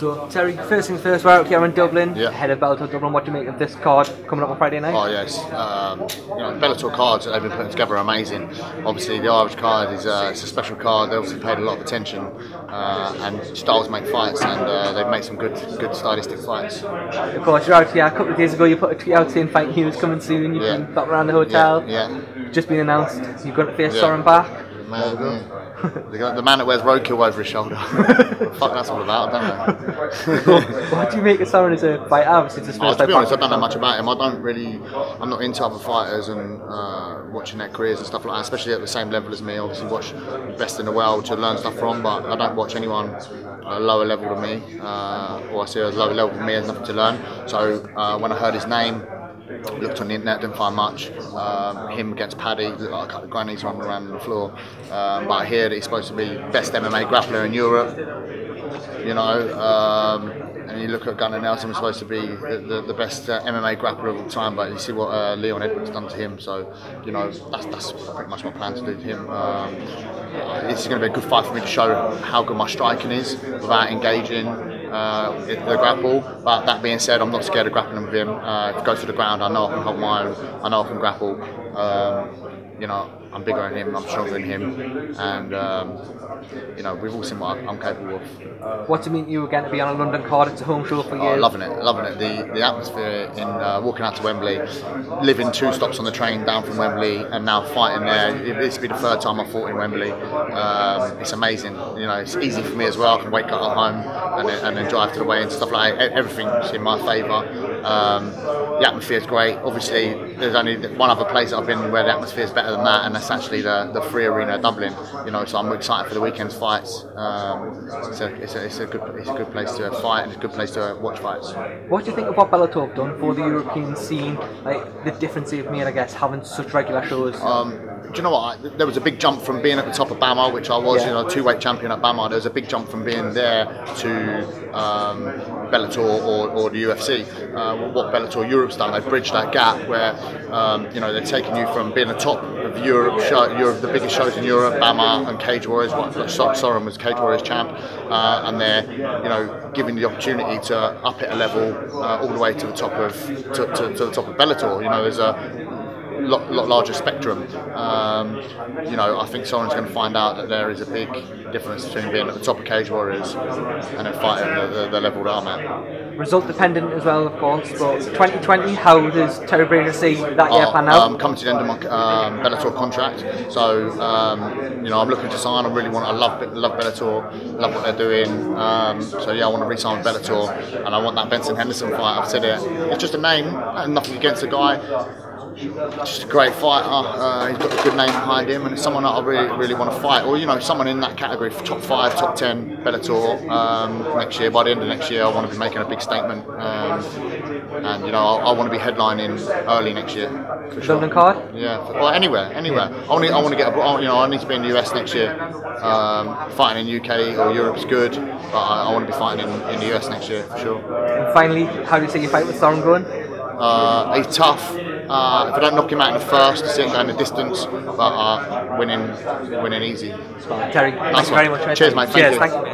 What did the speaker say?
So, Terry, first things first, we're out here in Dublin, Yeah. ahead of Bellator Dublin. What do you make of this card coming up on Friday night? Oh yes, Bellator cards that they've been putting together are amazing. Obviously, the Irish card is it's a special card. They obviously paid a lot of attention, and styles make fights, and they've made some good stylistic fights. Of course, you're out here. A couple of days ago, you put a tweet out saying fight news coming soon. You've been back around the hotel. Yeah. Just been announced. You're going to face Soren Bak. The man that wears roadkill over his shoulder. Fuck, that's all about, don't I? What do you make of Soren as a fighter? Obviously, it's his first to be fight honest, I don't know much about him. I'm not into other fighters and watching their careers and stuff like that, especially at the same level as me. Obviously, watch the best in the world to learn stuff from, but I don't watch anyone at a lower level than me, or I see a lower level than me has nothing to learn. So when I heard his name, looked on the internet, didn't find much. Him against Paddy, looked like a couple of grannies running around on the floor. But I hear that he's supposed to be best MMA grappler in Europe. You know, and you look at Gunnar Nelson, was supposed to be the best MMA grappler of all time. But you see what Leon Edwards done to him. So you know, that's pretty much my plan to do to him. It's going to be a good fight for me to show how good my striking is without engaging the grapple. But that being said, I'm not scared of grappling with him. If he goes to the ground, I know I can hold my own. I know I can grapple. You know, I'm bigger than him. I'm stronger than him, and you know, we've all seen what I'm capable of. What do you mean you were going to be on a London card? It's a home show for you. Oh, loving it. The atmosphere in walking out to Wembley, living 2 stops on the train down from Wembley, and now fighting there. It's been the 3rd time I've fought in Wembley. It's amazing. You know, it's easy for me as well. I can wake up at home and then drive to the weigh and stuff like that. Everything's in my favour. The atmosphere is great. Obviously, there's only one other place that I've been where the atmosphere is better than that, and that's actually the Free Arena Dublin. You know, so I'm excited for the weekend's fights. It's a good place to fight, and it's a good place to watch fights. What do you think of what Bellator have done for the European scene? Like the difference they've made, I guess, having such regular shows. Do you know what? There was a big jump from being at the top of BAMMA, which I was, you know, 2-weight champion at BAMMA. There was a big jump from being there to Bellator or the UFC. What Bellator Europe's done, they've bridged that gap where you know, they're taking you from being the top of Europe, the biggest shows in Europe, BAMMA and Cage Warriors. Soren was Cage Warriors champ, and they're, you know, giving the opportunity to up it a level all the way to the top of to the top of Bellator. You know, there's a lot larger spectrum. You know, I think Soren's going to find out that there is a big difference between being at the top of Cage Warriors and then fighting the level that I'm at. Result dependent as well, of course. But 2020, how does Terry Brazier see that year pan out? I'm coming to the end of my Bellator contract, so you know, I'm looking to sign. I love Bellator, love what they're doing. So yeah, I want to re-sign with Bellator, and I want that Benson Henderson fight. I've said it. It's just a name, nothing against the guy. Just a great fighter. He's got a good name behind him, and it's someone that I really want to fight. Or, you know, someone in that category, top 5, top 10 Bellator next year. By the end of next year, I want to be making a big statement, and you know, I want to be headlining early next year. For London card? Yeah. Well, anywhere. I want to get you know, I need to be in the US next year. Fighting in UK or Europe's good, but I want to be fighting in the US next year for sure. And finally, how do you see your fight with Soren going? He's tough. If I don't knock him out in the first, I see him going the distance, but winning easy. Terry, thank you very much. Cheers, mate. Thank you.